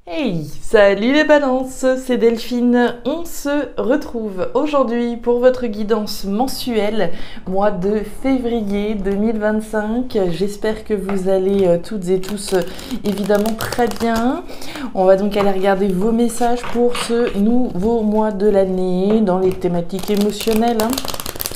Hey, salut les balances, c'est Delphine. On se retrouve aujourd'hui pour votre guidance mensuelle, mois de février 2025. J'espère que vous allez toutes et tous évidemment très bien. On va donc aller regarder vos messages pour ce nouveau mois de l'année dans les thématiques émotionnelles.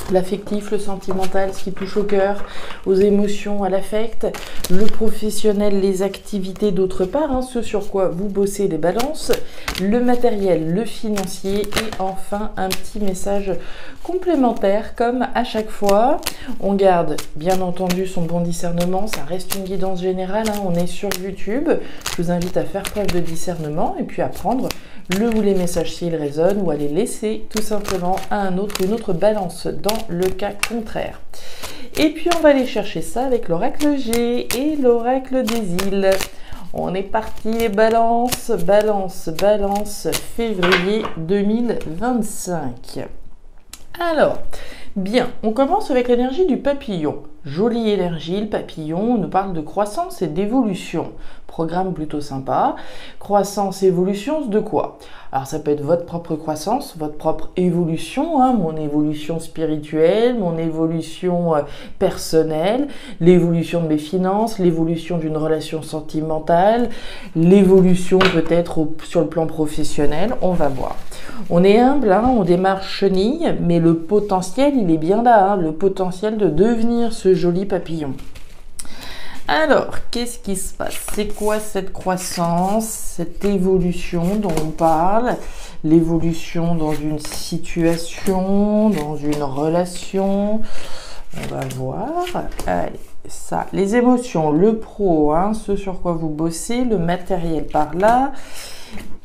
L'affectif, le sentimental, ce qui touche au cœur, aux émotions, à l'affect, le professionnel, les activités d'autre part, ce sur quoi vous bossez les balances, le matériel, le financier et enfin un petit message complémentaire comme à chaque fois. On garde bien entendu son bon discernement, ça reste une guidance générale, on est sur YouTube. Je vous invite à faire preuve de discernement et puis à prendre le ou les messages s'ils résonnent ou à les laisser tout simplement à un autre ou une autre balance dans le cas contraire. Et puis on va aller chercher ça avec l'oracle G et l'oracle des îles. On est parti, balance, balance, balance, février 2025. Alors, bien, on commence avec l'énergie du papillon. Jolie énergie, le papillon, on nous parle de croissance et d'évolution. Programme plutôt sympa. Croissance, évolution, de quoi? Alors ça peut être votre propre croissance, votre propre évolution, mon évolution spirituelle, mon évolution personnelle, l'évolution de mes finances, l'évolution d'une relation sentimentale, l'évolution peut-être sur le plan professionnel, on va voir. On est humble, on démarre chenille, mais le potentiel, il est bien là, le potentiel de devenir ce joli papillon. Alors, qu'est-ce qui se passe? C'est quoi cette croissance, cette évolution dont on parle? L'évolution dans une situation, dans une relation. On va voir. Allez, ça, les émotions, le pro, ce sur quoi vous bossez, le matériel par là.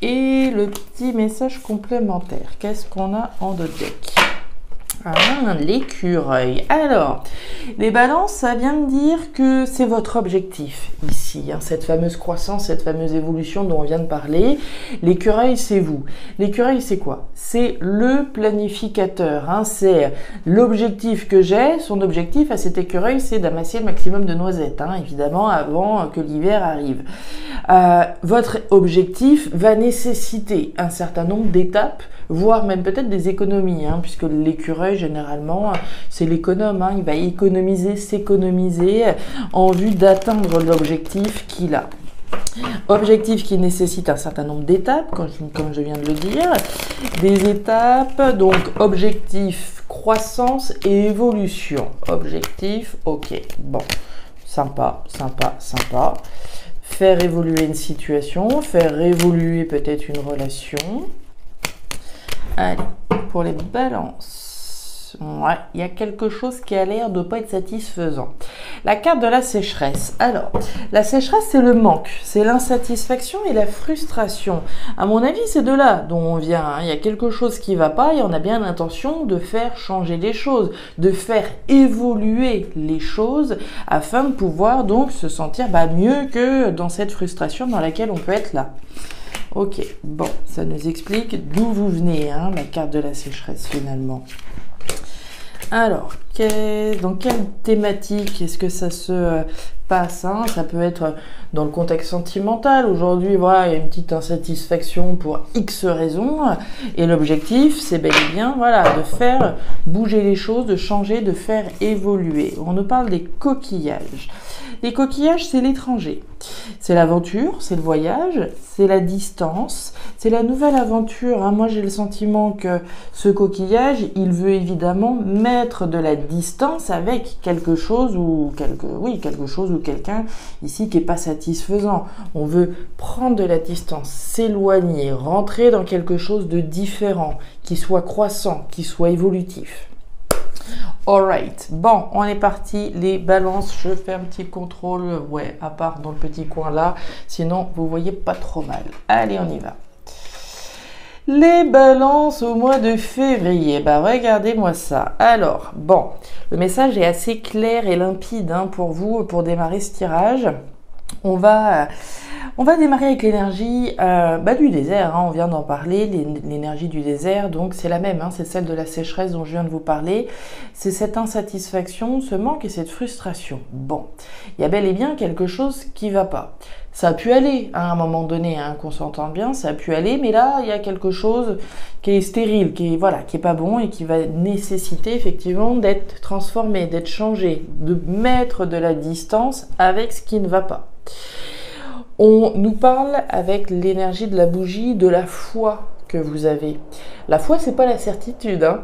Et le petit message complémentaire. Qu'est-ce qu'on a en deux deck? L'écureuil. Alors, les balances, ça vient me dire que c'est votre objectif ici, cette fameuse croissance, cette fameuse évolution dont on vient de parler. L'écureuil, c'est vous. L'écureuil, c'est quoi? C'est le planificateur. C'est l'objectif que j'ai. Son objectif à cet écureuil, c'est d'amasser le maximum de noisettes, évidemment, avant que l'hiver arrive. Votre objectif va nécessiter un certain nombre d'étapes, voire même peut-être des économies, puisque l'écureuil, généralement, c'est l'économe. Il va économiser, s'économiser en vue d'atteindre l'objectif qu'il a. Objectif qui nécessite un certain nombre d'étapes, comme je viens de le dire. Des étapes, donc objectif, croissance et évolution. Objectif, ok, bon, sympa, sympa, sympa. Faire évoluer une situation, faire évoluer peut-être une relation. Allez, pour les balances. Ouais, il y a quelque chose qui a l'air de ne pas être satisfaisant. La carte de la sécheresse. Alors, la sécheresse, c'est le manque, c'est l'insatisfaction et la frustration. À mon avis, c'est de là dont on vient. Il y a quelque chose qui ne va pas et on a bien l'intention de faire changer les choses, de faire évoluer les choses afin de pouvoir donc se sentir mieux que dans cette frustration dans laquelle on peut être là. Ok, bon, ça nous explique d'où vous venez, la carte de la sécheresse finalement. Alors, dans quelle thématique est-ce que ça se passe? Ça peut être dans le contexte sentimental. Aujourd'hui, voilà, il y a une petite insatisfaction pour X raisons. Et l'objectif, c'est bel et bien de faire bouger les choses, de changer, de faire évoluer. On nous parle des coquillages. Les coquillages, c'est l'étranger. C'est l'aventure, c'est le voyage, c'est la distance, c'est la nouvelle aventure. Moi, j'ai le sentiment que ce coquillage, il veut évidemment mettre de la distance avec quelque chose ou quelqu'un ici qui n'est pas satisfaisant. On veut prendre de la distance, s'éloigner, rentrer dans quelque chose de différent, qui soit croissant, qui soit évolutif. Alright, bon, on est parti, les balances, je fais un petit contrôle, à part dans le petit coin là, sinon vous voyez pas trop mal. Allez, on y va. Les balances au mois de février, regardez-moi ça. Alors, bon, le message est assez clair et limpide pour vous, pour démarrer ce tirage. On va On va démarrer avec l'énergie du désert, hein, on vient d'en parler, l'énergie du désert, donc c'est la même, hein, c'est celle de la sécheresse dont je viens de vous parler, c'est cette insatisfaction, ce manque et cette frustration. Bon, il y a bel et bien quelque chose qui ne va pas. Ça a pu aller à un moment donné, hein, qu'on s'entende bien, ça a pu aller, mais là, il y a quelque chose qui est stérile, qui est pas bon et qui va nécessiter effectivement d'être transformé, d'être changé, de mettre de la distance avec ce qui ne va pas. On nous parle avec l'énergie de la bougie de la foi que vous avez. La foi, c'est pas la certitude, hein.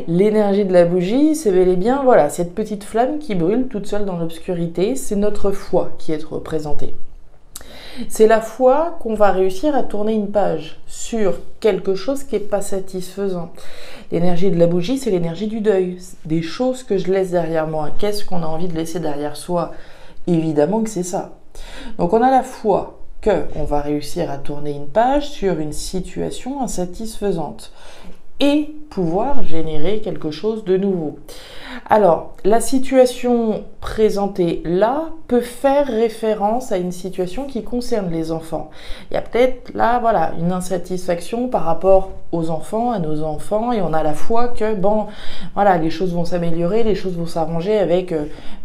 L'énergie de la bougie, c'est bel et bien, voilà, cette petite flamme qui brûle toute seule dans l'obscurité, c'est notre foi qui est représentée. C'est la foi qu'on va réussir à tourner une page sur quelque chose qui n'est pas satisfaisant. L'énergie de la bougie, c'est l'énergie du deuil, des choses que je laisse derrière moi. Qu'est-ce qu'on a envie de laisser derrière soi? Évidemment que c'est ça. Donc on a la foi qu'on va réussir à tourner une page sur une situation insatisfaisante et pouvoir générer quelque chose de nouveau. Alors, la situation présentée là peut faire référence à une situation qui concerne les enfants. Il y a peut-être là, voilà, une insatisfaction par rapport aux enfants, à nos enfants, et on a la foi que, bon, voilà, les choses vont s'améliorer, les choses vont s'arranger avec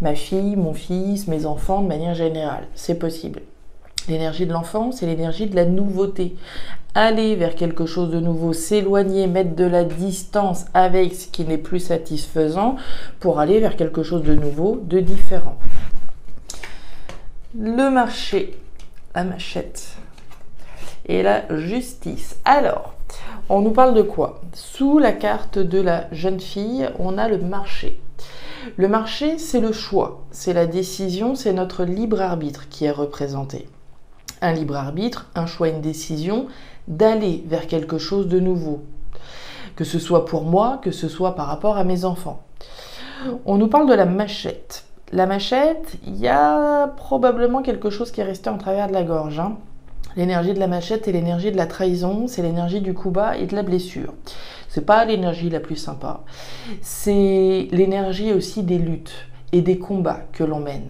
ma fille, mon fils, mes enfants de manière générale. C'est possible. L'énergie de l'enfant, c'est l'énergie de la nouveauté. Aller vers quelque chose de nouveau, s'éloigner, mettre de la distance avec ce qui n'est plus satisfaisant pour aller vers quelque chose de nouveau, de différent. Le marché, la machette et la justice. Alors, on nous parle de quoi? Sous la carte de la jeune fille, on a le marché. Le marché, c'est le choix, c'est la décision, c'est notre libre arbitre qui est représenté. Un libre arbitre, un choix, une décision d'aller vers quelque chose de nouveau. Que ce soit pour moi, que ce soit par rapport à mes enfants. On nous parle de la machette. La machette, il y a probablement quelque chose qui est resté en travers de la gorge, hein. L'énergie de la machette est l'énergie de la trahison, c'est l'énergie du coup bas et de la blessure. C'est pas l'énergie la plus sympa. C'est l'énergie aussi des luttes et des combats que l'on mène.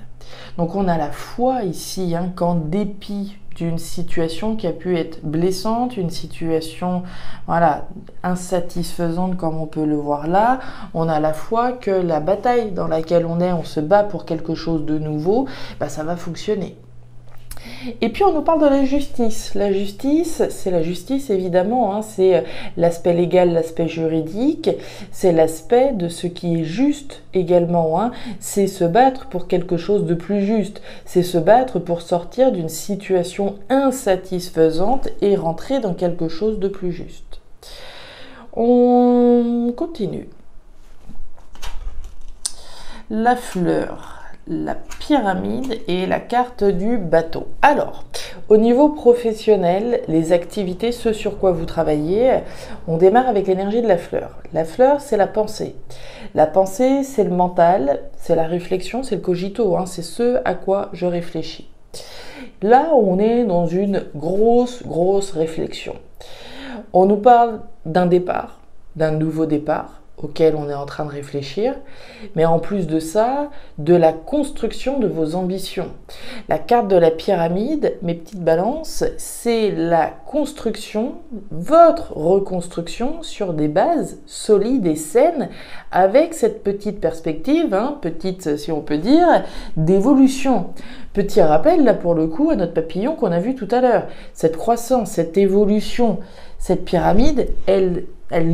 Donc on a la foi ici, hein, qu'en dépit d'une situation qui a pu être blessante, une situation voilà, insatisfaisante comme on peut le voir là, on a la foi que la bataille dans laquelle on se bat pour quelque chose de nouveau, ça va fonctionner. Et puis on nous parle de la justice. La justice, c'est la justice évidemment, hein, c'est l'aspect légal, l'aspect juridique, c'est l'aspect de ce qui est juste également, hein, c'est se battre pour quelque chose de plus juste, c'est se battre pour sortir d'une situation insatisfaisante et rentrer dans quelque chose de plus juste. On continue. La fleur, la pyramide et la carte du bateau. Alors, au niveau professionnel, les activités, ce sur quoi vous travaillez, on démarre avec l'énergie de la fleur. La fleur, c'est la pensée. La pensée, c'est le mental, c'est la réflexion, c'est le cogito, hein, c'est ce à quoi je réfléchis. Là, on est dans une grosse réflexion. On nous parle d'un départ, d'un nouveau départ, auquel on est en train de réfléchir, mais en plus de ça, de la construction de vos ambitions. La carte de la pyramide, mes petites balances, c'est la construction, votre reconstruction sur des bases solides et saines, avec cette petite perspective, hein, petite si on peut dire, d'évolution. Petit rappel là pour le coup à notre papillon qu'on a vu tout à l'heure. Cette croissance, cette évolution, cette pyramide, elle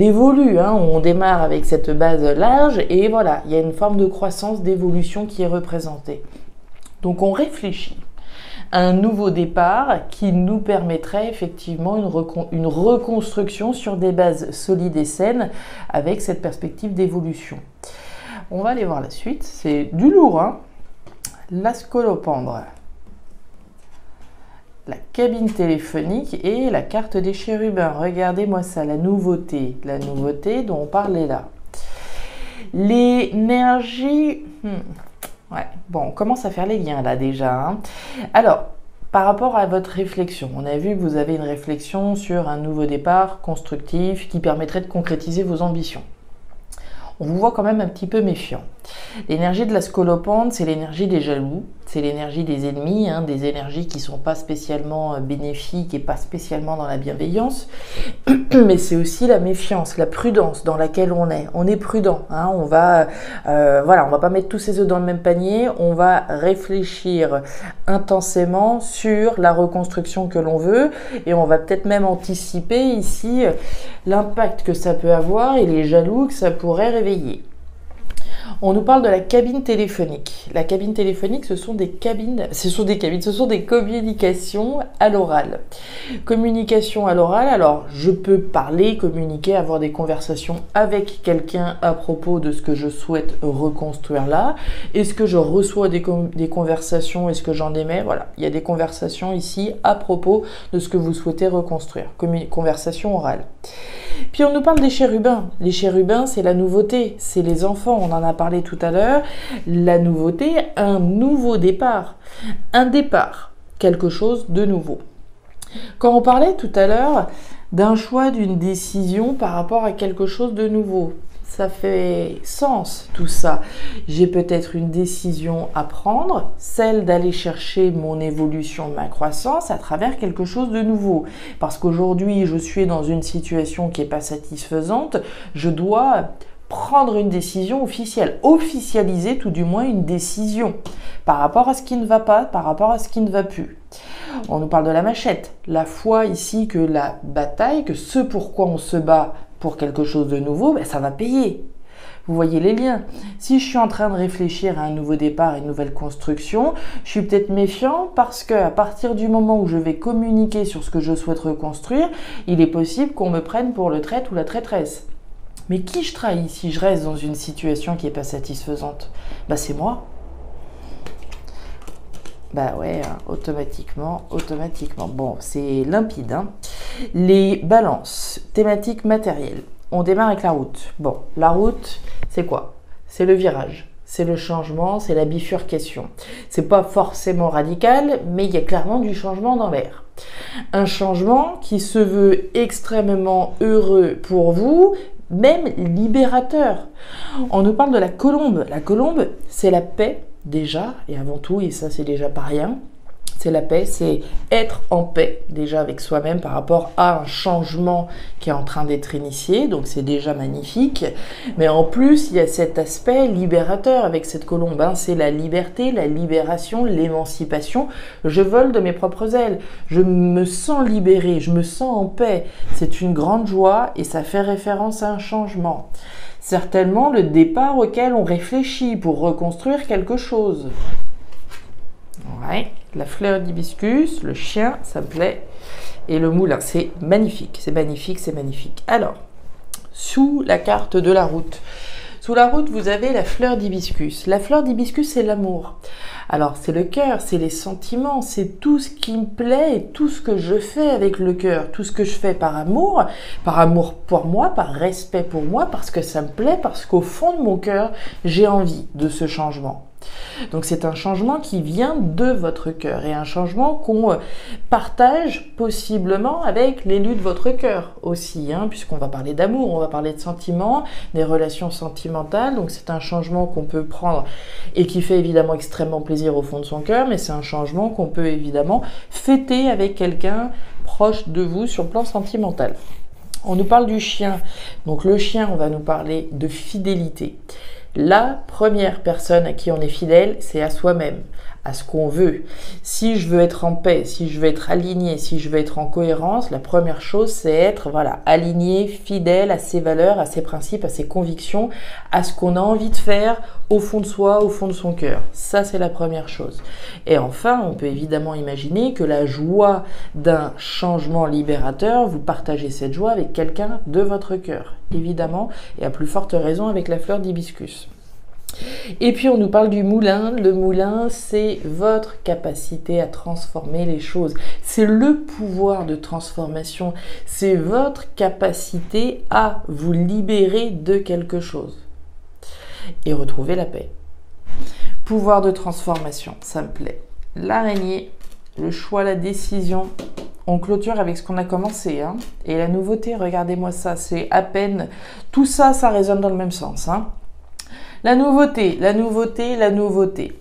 évolue, hein. On démarre avec cette base large et voilà, il y a une forme de croissance, d'évolution qui est représentée. Donc on réfléchit à un nouveau départ qui nous permettrait effectivement une reconstruction sur des bases solides et saines avec cette perspective d'évolution. On va aller voir la suite, c'est du lourd, hein. La scolopendre, la cabine téléphonique et la carte des chérubins. Regardez-moi ça, la nouveauté dont on parlait là. L'énergie... Ouais, bon, on commence à faire les liens là déjà, hein. Alors, par rapport à votre réflexion, on a vu que vous avez une réflexion sur un nouveau départ constructif qui permettrait de concrétiser vos ambitions. On vous voit quand même un petit peu méfiant. L'énergie de la scolopendre, c'est l'énergie des jaloux, C'est l'énergie des ennemis, hein, des énergies qui ne sont pas spécialement bénéfiques et pas spécialement dans la bienveillance. Mais c'est aussi la méfiance, la prudence dans laquelle on est. On est prudent, hein, on va pas mettre tous ses œufs dans le même panier, on va réfléchir intensément sur la reconstruction que l'on veut et on va peut-être même anticiper ici l'impact que ça peut avoir et les jaloux que ça pourrait réveiller. On nous parle de la cabine téléphonique. La cabine téléphonique, ce sont des communications à l'oral. Communication à l'oral, alors je peux parler, communiquer, avoir des conversations avec quelqu'un à propos de ce que je souhaite reconstruire là. Est-ce que je reçois des conversations? Est-ce que j'en émets? Voilà, il y a des conversations ici à propos de ce que vous souhaitez reconstruire. Conversation orale. Puis on nous parle des chérubins. Les chérubins, c'est la nouveauté, c'est les enfants, on en a parlé tout à l'heure. La nouveauté, un nouveau départ. Un départ, quelque chose de nouveau. Quand on parlait tout à l'heure d'un choix, d'une décision par rapport à quelque chose de nouveau, ça fait sens tout ça. J'ai peut-être une décision à prendre, celle d'aller chercher mon évolution, ma croissance à travers quelque chose de nouveau. Parce qu'aujourd'hui, je suis dans une situation qui n'est pas satisfaisante, je dois prendre une décision officielle, officialiser tout du moins une décision par rapport à ce qui ne va pas, par rapport à ce qui ne va plus. On nous parle de la machette, la foi ici que la bataille, que ce pourquoi on se bat pour quelque chose de nouveau, ben ça va payer. Vous voyez les liens. Si je suis en train de réfléchir à un nouveau départ, une nouvelle construction, je suis peut-être méfiant parce qu'à partir du moment où je vais communiquer sur ce que je souhaite reconstruire, il est possible qu'on me prenne pour le traître ou la traîtresse. Mais qui je trahis si je reste dans une situation qui n'est pas satisfaisante? Bah c'est moi. Bah ouais, hein, automatiquement. Bon, c'est limpide. Hein. Les balances, thématiques matérielles. On démarre avec la route. Bon, la route, c'est quoi? C'est le virage, c'est le changement, c'est la bifurcation. C'est pas forcément radical, mais il y a clairement du changement dans l'air. Un changement qui se veut extrêmement heureux pour vous, même libérateur. On nous parle de la colombe. La colombe, c'est la paix déjà, et avant tout, et ça c'est déjà pas rien. C'est la paix, c'est être en paix déjà avec soi-même par rapport à un changement qui est en train d'être initié, donc c'est déjà magnifique. Mais en plus, il y a cet aspect libérateur avec cette colombe, hein. C'est la liberté, la libération, l'émancipation. Je vole de mes propres ailes, je me sens libérée, je me sens en paix. C'est une grande joie et ça fait référence à un changement. Certainement le départ auquel on réfléchit pour reconstruire quelque chose. Ouais, la fleur d'hibiscus, le chien, ça me plaît, et le moulin, c'est magnifique, c'est magnifique, c'est magnifique. Alors, sous la carte de la route, sous la route, vous avez la fleur d'hibiscus. La fleur d'hibiscus, c'est l'amour. Alors, c'est le cœur, c'est les sentiments, c'est tout ce qui me plaît et tout ce que je fais avec le cœur, tout ce que je fais par amour pour moi, par respect pour moi, parce que ça me plaît, parce qu'au fond de mon cœur, j'ai envie de ce changement. Donc c'est un changement qui vient de votre cœur et un changement qu'on partage possiblement avec l'élu de votre cœur aussi, hein, puisqu'on va parler d'amour, on va parler de sentiments, des relations sentimentales. Donc c'est un changement qu'on peut prendre et qui fait évidemment extrêmement plaisir au fond de son cœur, mais c'est un changement qu'on peut évidemment fêter avec quelqu'un proche de vous sur le plan sentimental. On nous parle du chien. Donc le chien, on va nous parler de fidélité. La première personne à qui on est fidèle, c'est à soi-même, à ce qu'on veut. Si je veux être en paix, si je veux être aligné, si je veux être en cohérence, la première chose, c'est être aligné, fidèle à ses valeurs, à ses principes, à ses convictions, à ce qu'on a envie de faire au fond de soi, au fond de son cœur. Ça, c'est la première chose. Et enfin, on peut évidemment imaginer que la joie d'un changement libérateur, vous partagez cette joie avec quelqu'un de votre cœur, évidemment, et à plus forte raison avec la fleur d'hibiscus. Et puis on nous parle du moulin. Le moulin, c'est votre capacité à transformer les choses. C'est le pouvoir de transformation. C'est votre capacité à vous libérer de quelque chose et retrouver la paix. Pouvoir de transformation, ça me plaît. L'araignée, le choix, la décision. On clôture avec ce qu'on a commencé. Hein. Et la nouveauté, regardez-moi ça, c'est à peine... Tout ça, ça résonne dans le même sens. Hein. La nouveauté, la nouveauté, la nouveauté.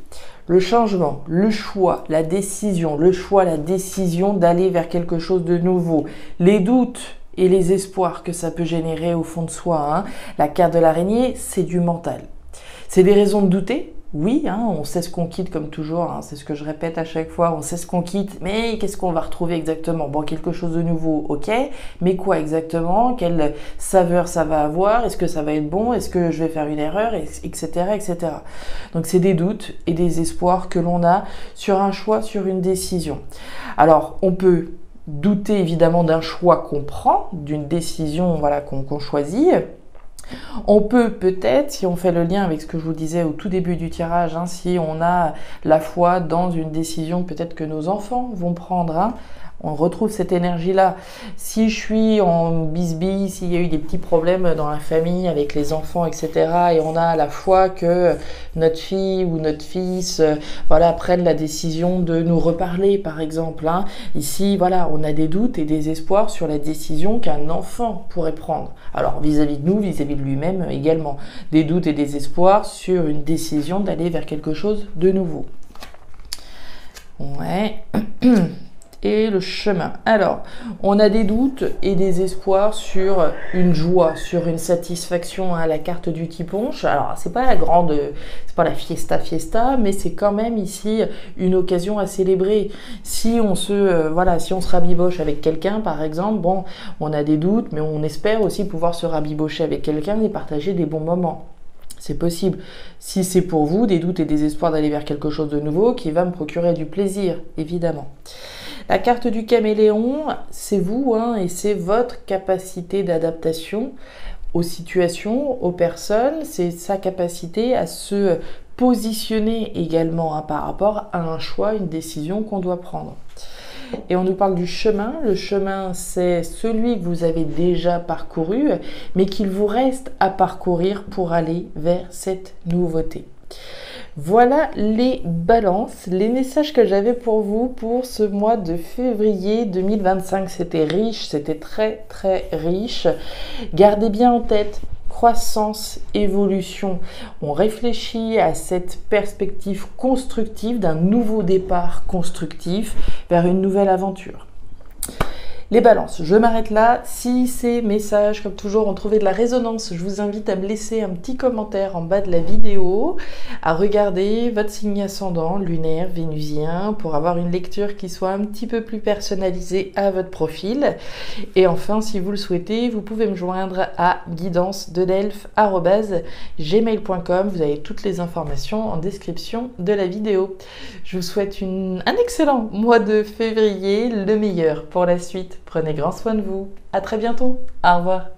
Le changement, le choix, la décision, la décision d'aller vers quelque chose de nouveau, les doutes et les espoirs que ça peut générer au fond de soi. Hein. La carte de l'araignée, c'est du mental. C'est des raisons de douter. Oui, hein, on sait ce qu'on quitte comme toujours, hein, c'est ce que je répète à chaque fois, on sait ce qu'on quitte, mais qu'est-ce qu'on va retrouver exactement? Bon, quelque chose de nouveau, ok, mais quoi exactement? Quelle saveur ça va avoir? Est-ce que ça va être bon? Est-ce que je vais faire une erreur? Etc., etc. Donc c'est des doutes et des espoirs que l'on a sur un choix, sur une décision. Alors, on peut douter évidemment d'un choix qu'on prend, d'une décision voilà, qu'on choisit. On peut peut-être, si on fait le lien avec ce que je vous disais au tout début du tirage, hein, si on a la foi dans une décision peut-être que nos enfants vont prendre, hein, on retrouve cette énergie-là. Si je suis en bisbille, s'il y a eu des petits problèmes dans la famille avec les enfants, etc., et on a la foi que notre fille ou notre fils voilà, prenne la décision de nous reparler, par exemple. Hein. Ici, voilà, on a des doutes et des espoirs sur la décision qu'un enfant pourrait prendre. Alors, vis-à-vis de nous, vis-à-vis de lui-même également. Des doutes et des espoirs sur une décision d'aller vers quelque chose de nouveau. Ouais. Et le chemin. Alors, on a des doutes et des espoirs sur une joie, sur une satisfaction à la carte du qui ponche. Alors, c'est pas c'est pas la fiesta, mais c'est quand même ici une occasion à célébrer. Si on se rabiboche avec quelqu'un, par exemple, bon, on a des doutes, mais on espère aussi pouvoir se rabibocher avec quelqu'un et partager des bons moments. C'est possible. Si c'est pour vous, des doutes et des espoirs d'aller vers quelque chose de nouveau qui va me procurer du plaisir, évidemment. La carte du caméléon, c'est vous, hein, et c'est votre capacité d'adaptation aux situations, aux personnes, c'est sa capacité à se positionner également hein, par rapport à un choix, une décision qu'on doit prendre. Et on nous parle du chemin. Le chemin, c'est celui que vous avez déjà parcouru, mais qu'il vous reste à parcourir pour aller vers cette nouveauté. Voilà les balances, les messages que j'avais pour vous pour ce mois de février 2025. C'était riche, c'était très très riche. Gardez bien en tête, croissance, évolution. On réfléchit à cette perspective constructive d'un nouveau départ constructif vers une nouvelle aventure. Les balances, je m'arrête là. Si ces messages, comme toujours, ont trouvé de la résonance, je vous invite à me laisser un petit commentaire en bas de la vidéo, à regarder votre signe ascendant, lunaire, vénusien, pour avoir une lecture qui soit un petit peu plus personnalisée à votre profil. Et enfin, si vous le souhaitez, vous pouvez me joindre à guidancededelphes@gmail.com. Vous avez toutes les informations en description de la vidéo. Je vous souhaite un excellent mois de février, le meilleur pour la suite. Prenez grand soin de vous. À très bientôt. Au revoir.